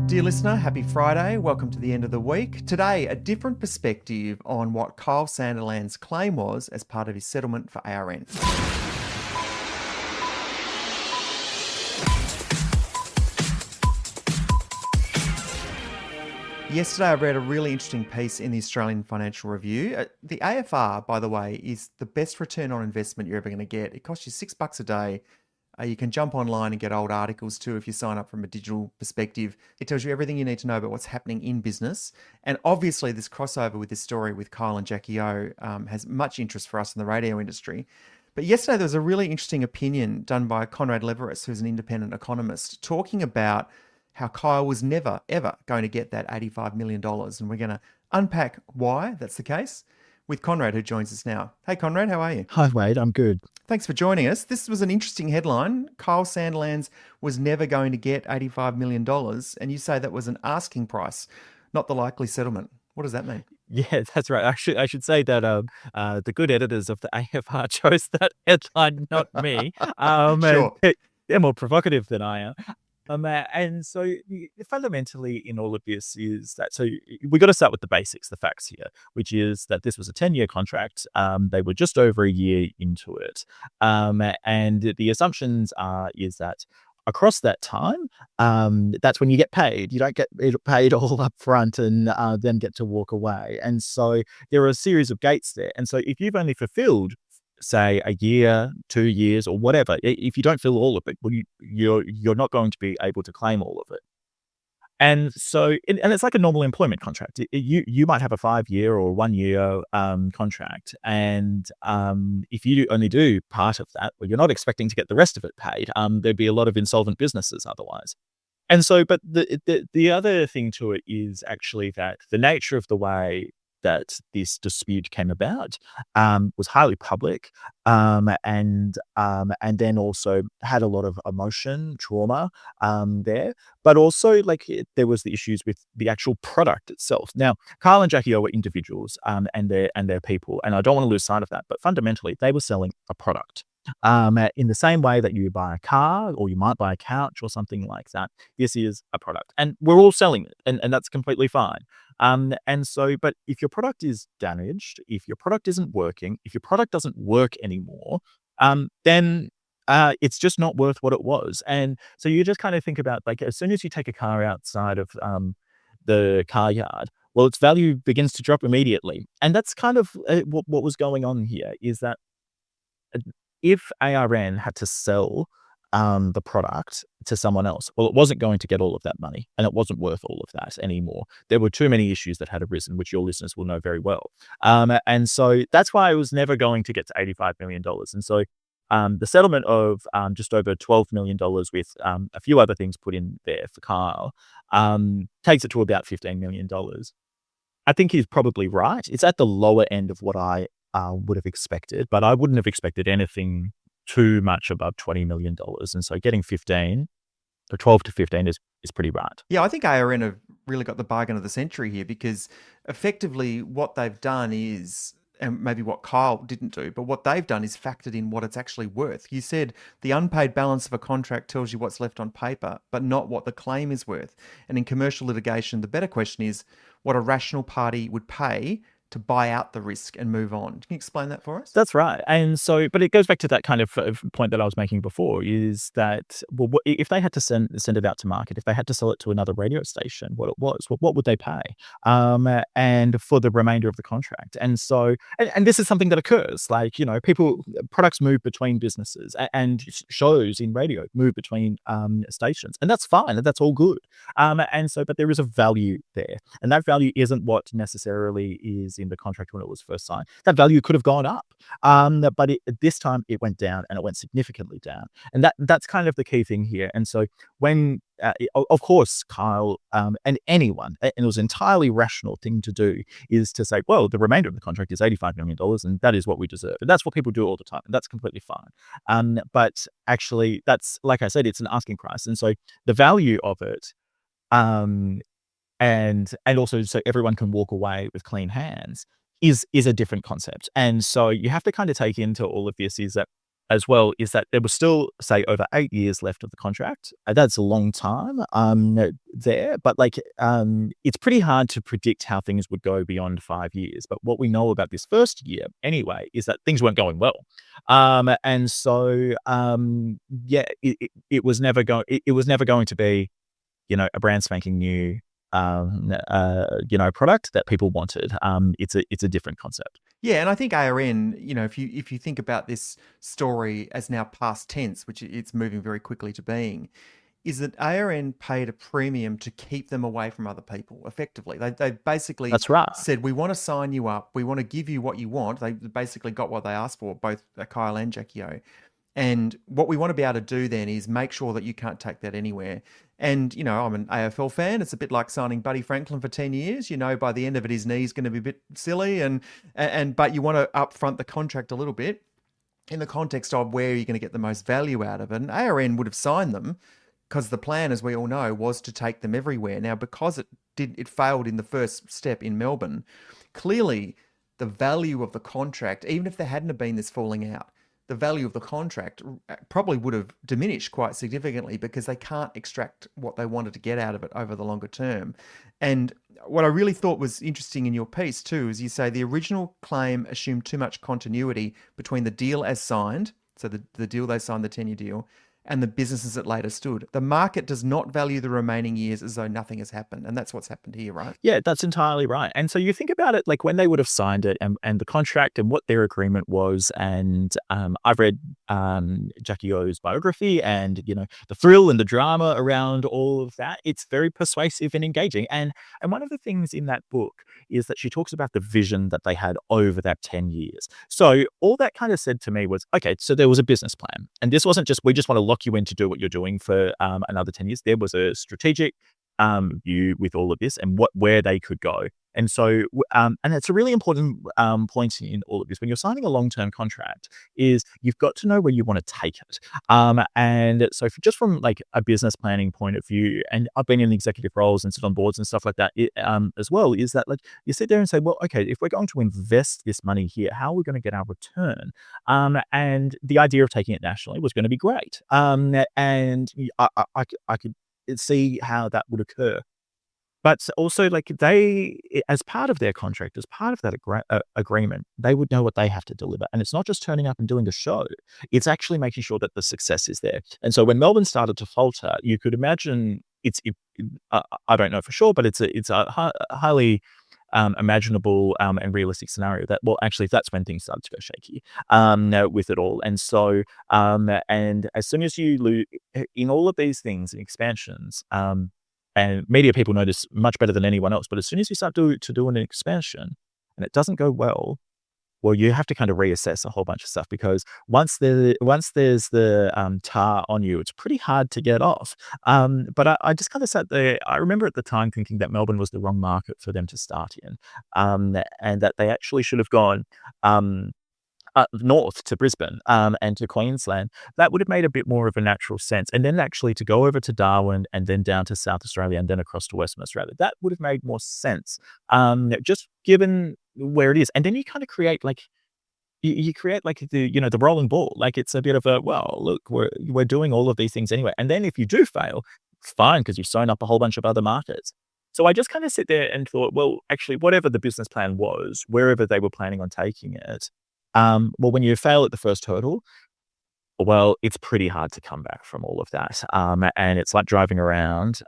Dear listener, happy Friday. Welcome to the end of the week. Today, a different perspective on what Kyle Sandilands' claim was as part of his settlement for ARN. Yesterday, I read a really interesting piece in the Australian Financial Review. The AFR, by the way, is the best return on investment you're ever going to get. It costs you $6 a day. You can jump online and get old articles too if you sign up from a digital perspective. It tells you everything you need to know about what's happening in business. And obviously, this crossover with this story with Kyle and Jackie O has much interest for us in the radio industry. But yesterday, there was a really interesting opinion done by Conrad Liveris, who's an independent economist, talking about how Kyle was never, ever going to get that $85 million. And we're going to unpack why that's the case with Conrad, who joins us now. Hey, Conrad, how are you? Hi, Wade. I'm good. Thanks for joining us. This was an interesting headline. Kyle Sandilands was never going to get $85 million. And you say that was an asking price, not the likely settlement. What does that mean? Yeah, that's right. Actually, I should say that the good editors of the AFR chose that headline, not me. Sure. They're more provocative than I am. And so fundamentally in all of this is that, so we got to start with the basics, the facts here, which is that this was a 10-year contract. They were just over a year into it. And the assumptions is that across that time, that's when you get paid. You don't get paid all up front and then get to walk away. And so there are a series of gates there. And so if you've only fulfilled, say, a year, 2 years, or whatever, if you don't fill all of it, well, you're not going to be able to claim all of it. And so, and it's like a normal employment contract. You might have a 5-year or 1-year contract, and if you only do part of that, well, you're not expecting to get the rest of it paid. There'd be a lot of insolvent businesses otherwise. And so, but the other thing to it is actually that the nature of the way that this dispute came about was highly public, and then also had a lot of emotion, trauma there. But also, there was the issues with the actual product itself. Now, Kyle and Jackie O were individuals, and they're people, and I don't want to lose sight of that. But fundamentally, they were selling a product. In the same way that you buy a car or you might buy a couch or something like that, this is a product, and we're all selling it, and that's completely fine. And so, but if your product is damaged, if your product isn't working, if your product doesn't work anymore, then it's just not worth what it was. And so you just kind of think about, as soon as you take a car outside of the car yard, well, its value begins to drop immediately. And that's kind of what was going on here, is that if ARN had to sell the product to someone else, well, it wasn't going to get all of that money, and it wasn't worth all of that anymore. There were too many issues that had arisen, which your listeners will know very well. And so that's why it was never going to get to $85 million. And so the settlement of just over $12 million with a few other things put in there for Kyle takes it to about $15 million. I think he's probably right. It's at the lower end of what I would have expected, but I wouldn't have expected anything too much above $20 million. And so getting 15 or 12 to 15 is pretty right. Yeah, I think ARN have really got the bargain of the century here, because effectively what they've done is, and maybe what Kyle didn't do, but what they've done is factored in what it's actually worth. You said the unpaid balance of a contract tells you what's left on paper, but not what the claim is worth. And in commercial litigation, the better question is what a rational party would pay to buy out the risk and move on. Can you explain that for us? That's right. And so, but it goes back to that kind of point that I was making before, is that, well, if they had to send it out to market, if they had to sell it to another radio station, what would they pay? And for the remainder of the contract. And so, and this is something that occurs, products move between businesses, and shows in radio move between stations, and that's fine. That's all good. And so, but there is a value there, and that value isn't what necessarily is in the contract when it was first signed. That value could have gone up, but this time it went down, and it went significantly down, and that's kind of the key thing here. And so when of course Kyle and anyone, and it was an entirely rational thing to do, is to say, well, the remainder of the contract is $85 million, and that is what we deserve, and that's what people do all the time, and that's completely fine. But actually, that's, like I said, it's an asking price, and so the value of it, and also so everyone can walk away with clean hands, is a different concept. And so you have to kind of take into all of this is that as well is that there was still, say, over 8 years left of the contract. That's a long time there, but it's pretty hard to predict how things would go beyond 5 years. But what we know about this first year, anyway, is that things weren't going well, and so yeah, it was never going. It was never going to be, a brand spanking new product that people wanted. It's a different concept. Yeah, and I think ARN, if you think about this story as now past tense, which it's moving very quickly to being, is that ARN paid a premium to keep them away from other people. Effectively, they basically That's right. said, "We want to sign you up. We want to give you what you want." They basically got what they asked for, both Kyle and Jackie O. And what we want to be able to do then is make sure that you can't take that anywhere. And, I'm an AFL fan. It's a bit like signing Buddy Franklin for 10 years. By the end of it, his knee's going to be a bit silly. But you want to upfront the contract a little bit in the context of where you're going to get the most value out of it. And ARN would have signed them because the plan, as we all know, was to take them everywhere. Now, because it failed in the first step in Melbourne, clearly the value of the contract, even if there hadn't have been this falling out, the value of the contract probably would have diminished quite significantly because they can't extract what they wanted to get out of it over the longer term. And what I really thought was interesting in your piece too is you say the original claim assumed too much continuity between the deal as signed, so the deal they signed, the 10-year deal, and the businesses it later stood. The market does not value the remaining years as though nothing has happened. And that's what's happened here, right? Yeah, that's entirely right. And so you think about it, like when they would have signed it and the contract and what their agreement was. And I've read Jackie O's biography and, the thrill and the drama around all of that. It's very persuasive and engaging. And one of the things in that book is that she talks about the vision that they had over that 10 years. So all that kind of said to me was, okay, so there was a business plan. And this wasn't just, we just want to lock you in to do what you're doing for another 10 years. There was a strategic view with all of this and where they could go. And so, and it's a really important point in all of this. When you're signing a long-term contract, is you've got to know where you want to take it. And so, just from like a business planning point of view, and I've been in executive roles and sit on boards and stuff like that as well, is that like you sit there and say, well, okay, if we're going to invest this money here, how are we going to get our return? And the idea of taking it nationally was going to be great. And I could see how that would occur. But also, like as part of their contract, as part of that agreement, they would know what they have to deliver. And it's not just turning up and doing a show. It's actually making sure that the success is there. And so when Melbourne started to falter, you could imagine I don't know for sure, but it's a highly imaginable and realistic scenario that, well, actually, that's when things started to go shaky with it all. And so, and as soon as you lose in all of these things and expansions, and media people know this much better than anyone else, but as soon as you start to do an expansion and it doesn't go well, you have to kind of reassess a whole bunch of stuff because once there's the tar on you, it's pretty hard to get off. But I just kind of sat there. I remember at the time thinking that Melbourne was the wrong market for them to start in, and that they actually should have gone north to Brisbane and to Queensland. That would have made a bit more of a natural sense. And then actually to go over to Darwin and then down to South Australia and then across to Western Australia, that would have made more sense just given where it is. And then you kind of create like, you create like the rolling ball. Like it's a bit of a, well, look, we're doing all of these things anyway. And then if you do fail, it's fine because you've sewn up a whole bunch of other markets. So I just kind of sit there and thought, well, actually, whatever the business plan was, wherever they were planning on taking it, well, when you fail at the first hurdle, well, it's pretty hard to come back from all of that. And it's like driving around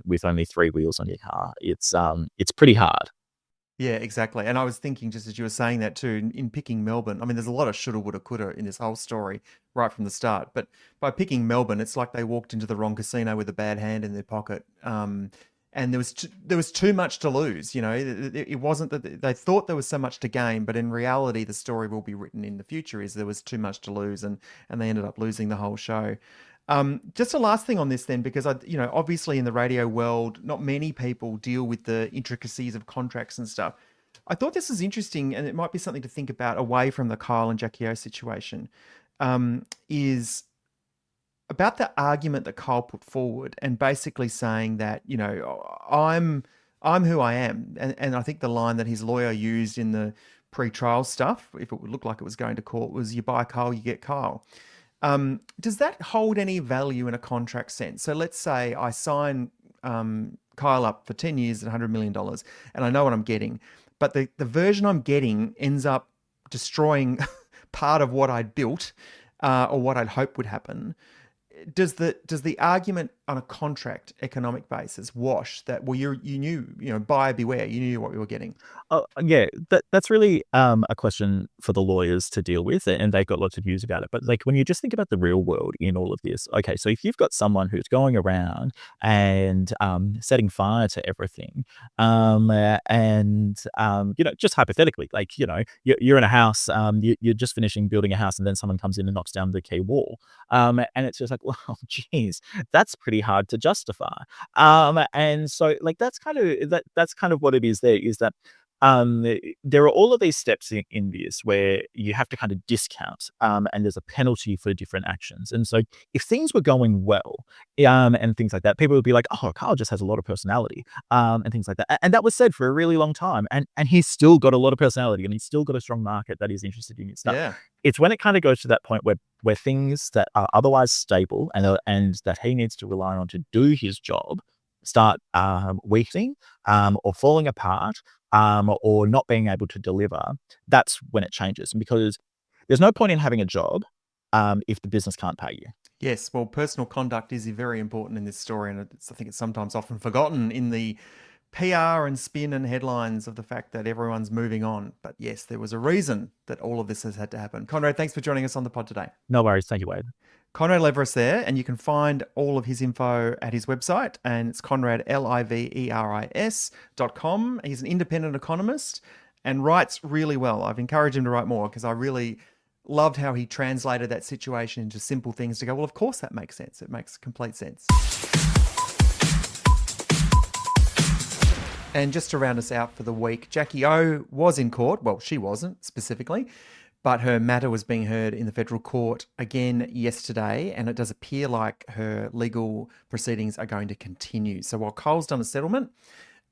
with only 3 wheels on your car. It's pretty hard. Yeah, exactly. And I was thinking, just as you were saying that too, in picking Melbourne, I mean, there's a lot of shoulda, woulda, coulda in this whole story right from the start. But by picking Melbourne, it's like they walked into the wrong casino with a bad hand in their pocket. And there was too much to lose. It wasn't that they thought there was so much to gain, but in reality, the story will be written in the future is there was too much to lose, and they ended up losing the whole show. Just a last thing on this then, because obviously in the radio world, not many people deal with the intricacies of contracts and stuff. I thought this was interesting, and it might be something to think about away from the Kyle and Jackie O situation, is about the argument that Kyle put forward and basically saying that, I'm who I am. And I think the line that his lawyer used in the pre-trial stuff, if it would look like it was going to court, was you buy Kyle, you get Kyle. Does that hold any value in a contract sense? So let's say I sign Kyle up for 10 years at $100 million and I know what I'm getting, but the version I'm getting ends up destroying part of what I'd built or what I'd hoped would happen. Does the argument on a contract economic basis wash that? Well, you knew, buyer beware, you knew what we were getting. Oh, yeah, that's really a question for the lawyers to deal with, and they've got lots of views about it. But like when you just think about the real world in all of this, okay, so if you've got someone who's going around and setting fire to everything, just hypothetically, like you're in a house, you're just finishing building a house, and then someone comes in and knocks down the key wall, and it's just like, well, geez, that's pretty hard to justify, and so like that's kind of what it is. There is that there are all of these steps in this where you have to kind of discount, and there's a penalty for different actions. And so if things were going well, and things like that, people would be like, oh, Carl just has a lot of personality, and things like that. And that was said for a really long time. And he's still got a lot of personality, and he's still got a strong market that is interested in his stuff. Yeah. It's when it kind of goes to that point where things that are otherwise stable and that he needs to rely on to do his job start weakening, or falling apart, or not being able to deliver. That's when it changes, because there's no point in having a job if the business can't pay you. Yes, well, personal conduct is very important in this story, and I think it's sometimes often forgotten in the PR and spin and headlines of the fact that everyone's moving on. But yes, there was a reason that all of this has had to happen. Conrad, thanks for joining us on the pod today. No worries. Thank you, Wade. Conrad Liveris there, and you can find all of his info at his website, and it's Conrad, Liveris.com. He's an independent economist and writes really well. I've encouraged him to write more because I really loved how he translated that situation into simple things to go, well, of course that makes sense. It makes complete sense. And just to round us out for the week, Jackie O was in court. Well, she wasn't specifically, but her matter was being heard in the federal court again yesterday, and it does appear like her legal proceedings are going to continue. So while Cole's done a settlement,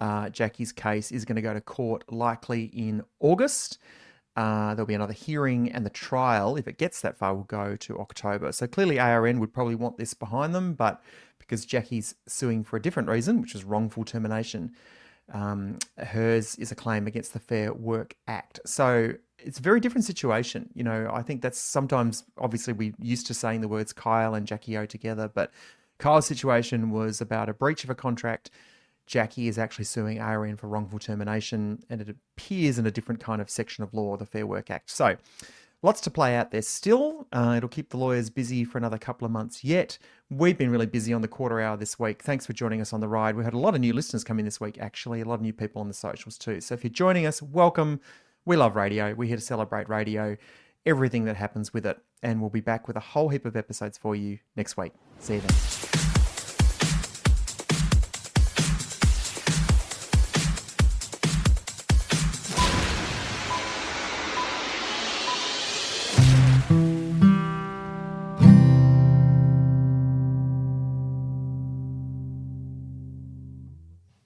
Jackie's case is going to go to court likely in August. There'll be another hearing, and the trial, if it gets that far, will go to October. So clearly ARN would probably want this behind them, but because Jackie's suing for a different reason, which is wrongful termination, hers is a claim against the Fair Work Act. So it's a very different situation. I think that's sometimes, obviously, we used to saying the words Kyle and Jackie O together, but Kyle's situation was about a breach of a contract. Jackie is actually suing ARN for wrongful termination, and it appears in a different kind of section of law, the Fair Work Act. So lots to play out there still. It'll keep the lawyers busy for another couple of months yet. We've been really busy on the quarter hour this week. Thanks for joining us on the ride. We had a lot of new listeners come in this week, actually, a lot of new people on the socials too. So if you're joining us, welcome. We love radio. We're here to celebrate radio, everything that happens with it. And we'll be back with a whole heap of episodes for you next week. See you then.